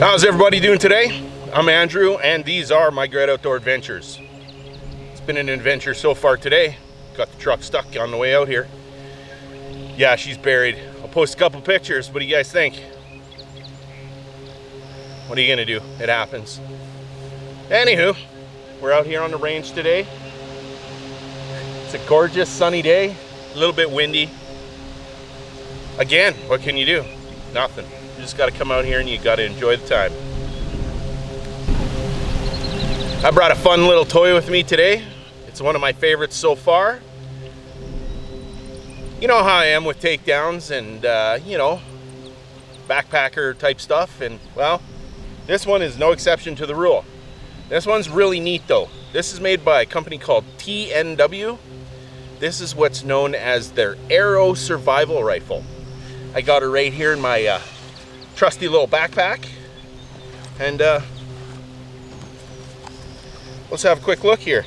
How's everybody doing today? I'm Andrew, and these are my great outdoor adventures. It's been an adventure so far today. Got the truck stuck on the way out here. Yeah, she's buried. I'll post a couple pictures. What do you guys think? What are you gonna do? It happens. Anywho, we're out here on the range today. It's a gorgeous sunny day, a little bit windy. Again, what can you do? Nothing. You just gotta come out here and you gotta enjoy the time. I brought a fun little toy with me today. It's one of my favorites so far. You know how I am with takedowns and, backpacker type stuff. And, well, this one is no exception to the rule. This one's really neat, though. This is made by a company called TNW. This is what's known as their AERO survival rifle. I got her right here in my trusty little backpack. And let's have a quick look here.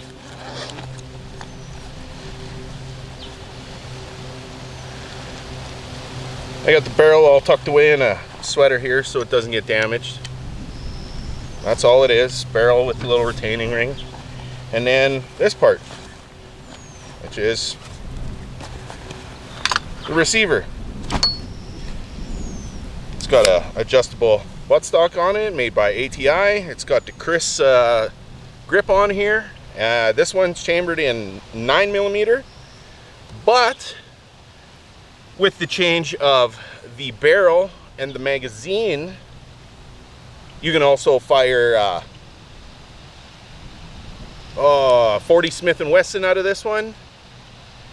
I got the barrel all tucked away in a sweater here so it doesn't get damaged. That's all it is, barrel with a little retaining ring. And then this part, which is the receiver. It's got a adjustable buttstock on it, made by ATI. It's got the Chris grip on here. This one's chambered in 9mm, but with the change of the barrel and the magazine, you can also fire 40 Smith & Wesson out of this one,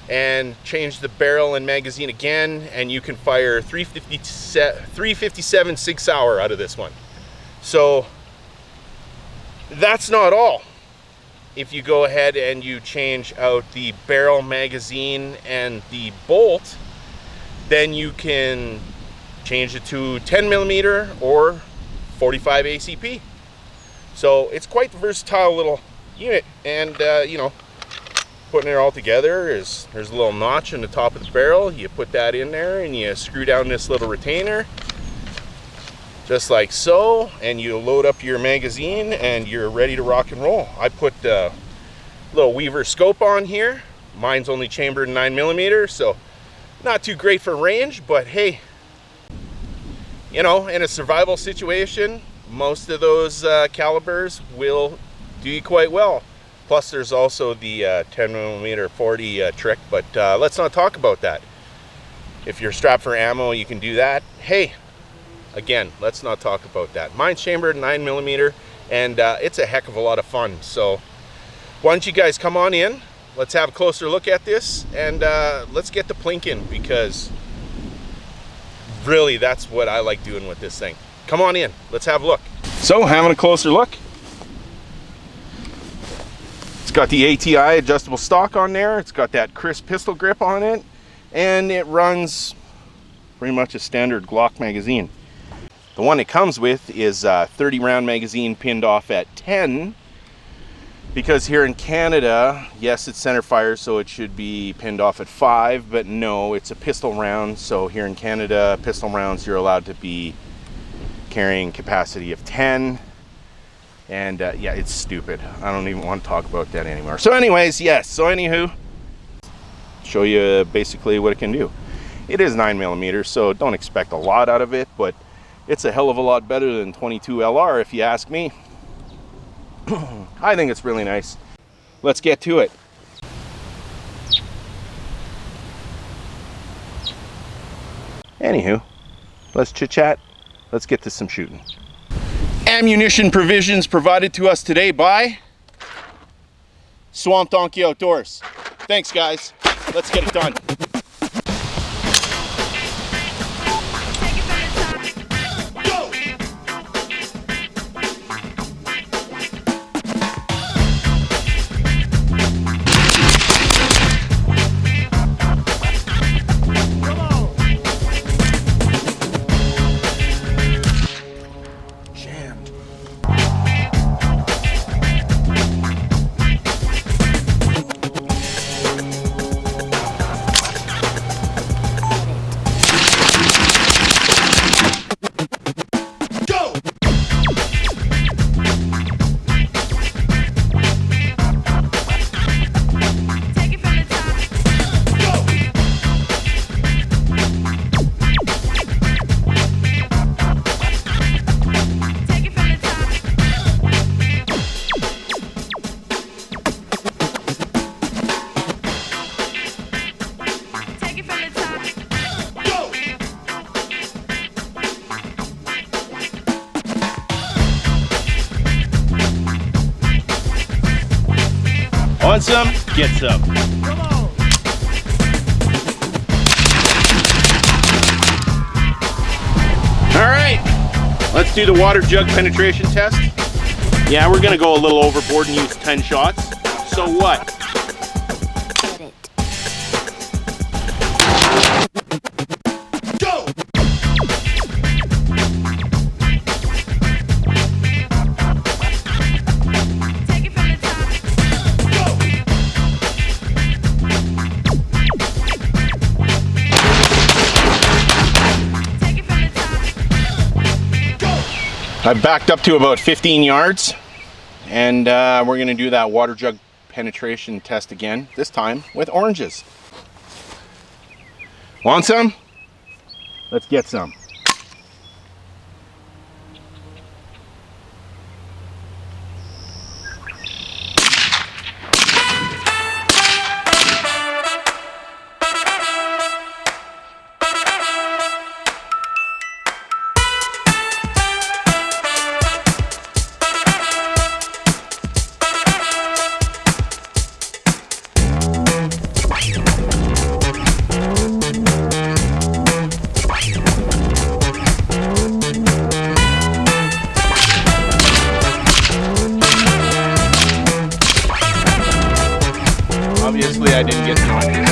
and change the barrel and magazine again, and you can fire 357 Sig Sauer out of this one. So that's not all. If you go ahead and you change out the barrel, magazine, and the bolt, then you can change it to 10mm or 45 ACP. So it's quite a versatile little unit. And putting it all together is, there's a little notch in the top of the barrel. You put that in there and you screw down this little retainer just like so, and you load up your magazine and you're ready to rock and roll. I put a little Weaver scope on here. Mine's only chambered in 9mm, so not too great for range, but hey, in a survival situation, most of those calibers will do you quite well. Plus there's also the 10mm 40 trick, but let's not talk about that. If you're strapped for ammo, you can do that. Hey, again, let's not talk about that. Mine's chambered 9mm, and it's a heck of a lot of fun. So why don't you guys come on in? Let's have a closer look at this, and let's get to plinking, because really that's what I like doing with this thing. Come on in, let's have a look. So, having a closer look. It's got the ATI adjustable stock on there. It's got that Chris pistol grip on it, and it runs pretty much a standard Glock magazine. The one it comes with is a 30 round magazine pinned off at 10, because here in Canada, yes, it's center fire, so it should be pinned off at 5, but no, it's a pistol round. So here in Canada, pistol rounds, you're allowed to be carrying capacity of 10. And yeah, it's stupid. I don't even want to talk about that anymore. So anyways, yes, so anywho, show you basically what it can do. It is 9mm, so don't expect a lot out of it, but it's a hell of a lot better than 22 LR if you ask me. I think it's really nice. Let's get to it. Anywho, let's chit chat. Let's get to some shooting. Ammunition provisions provided to us today by Swamp Donkey Outdoors. Thanks, guys. Let's get it done. some? Get some. Come on. All right, let's do the water jug penetration test. Yeah, we're gonna go a little overboard and use 10 shots. So what? Go! Take it from the top. Go! Take it from the top. I've backed up to about 15 yards and we're gonna do that water jug penetration test again, this time with oranges. Want some? Let's get some. Obviously, I didn't get the oranges.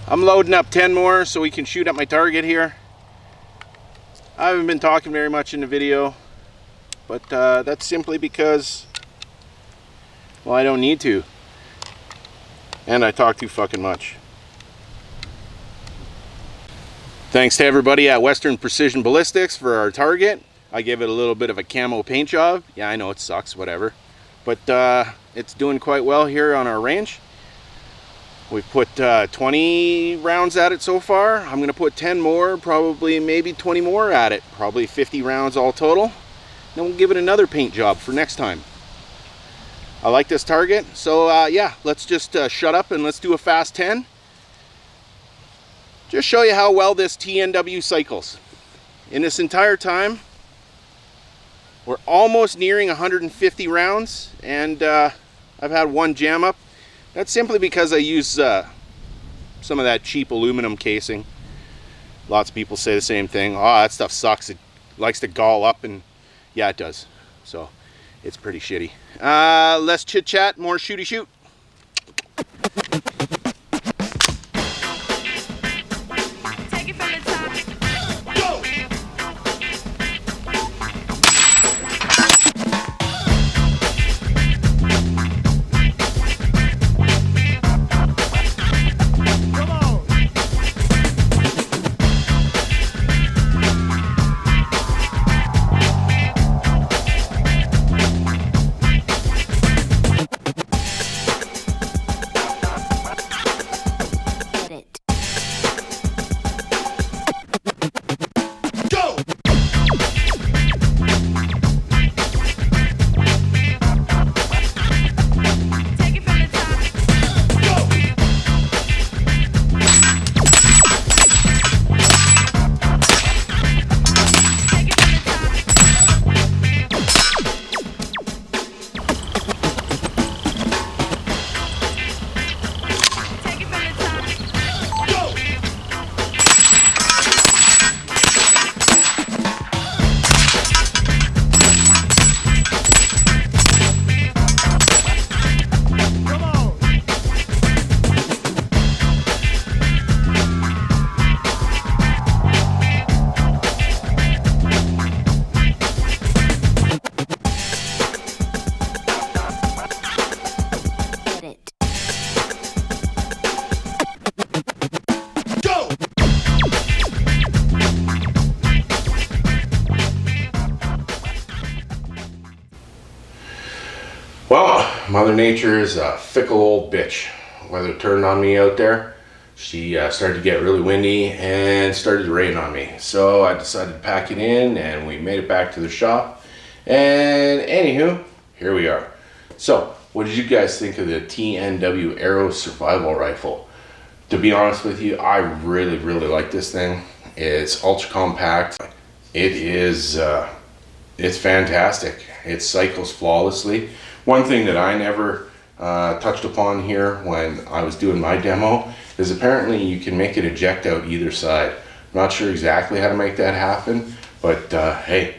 I'm loading up 10 more so we can shoot at my target here. I haven't been talking very much in the video, but that's simply because, well, I don't need to. And I talk too fucking much. Thanks to everybody at Western Precision Ballistics for our target. I gave it a little bit of a camo paint job. Yeah, I know it sucks, whatever. But it's doing quite well here on our range. We've put 20 rounds at it so far. I'm gonna put 10 more, probably maybe 20 more at it. Probably 50 rounds all total. Then we'll give it another paint job for next time. I like this target. So yeah, let's just shut up and let's do a fast 10. Just show you how well this TNW cycles. In this entire time, we're almost nearing 150 rounds, and I've had one jam up. That's simply because I use some of that cheap aluminum casing. Lots of people say the same thing. Oh, that stuff sucks. It likes to gall up, and yeah, it does. So it's pretty shitty. Less chit chat, more shooty shoot. Take it from the top. Well, Mother Nature is a fickle old bitch. Weather turned on me out there. She started to get really windy and started to rain on me. So I decided to pack it in and we made it back to the shop. And anywho, here we are. So, what did you guys think of the TNW AERO survival rifle? To be honest with you, I really like this thing. It's ultra compact. It is, it's fantastic. It cycles flawlessly. One thing that I never touched upon here when I was doing my demo is apparently you can make it eject out either side. I'm not sure exactly how to make that happen, but hey,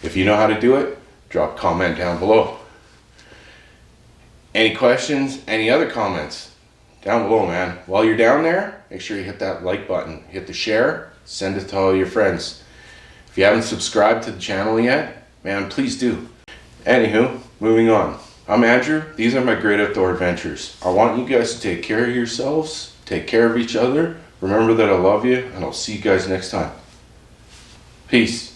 if you know how to do it, drop a comment down below. Any questions, any other comments? Down below, man. While you're down there, make sure you hit that like button, hit the share, send it to all your friends. If you haven't subscribed to the channel yet, man, please do. Anywho, moving on. I'm Andrew. These are my great outdoor adventures. I want you guys to take care of yourselves, take care of each other. Remember that I love you, and I'll see you guys next time. Peace.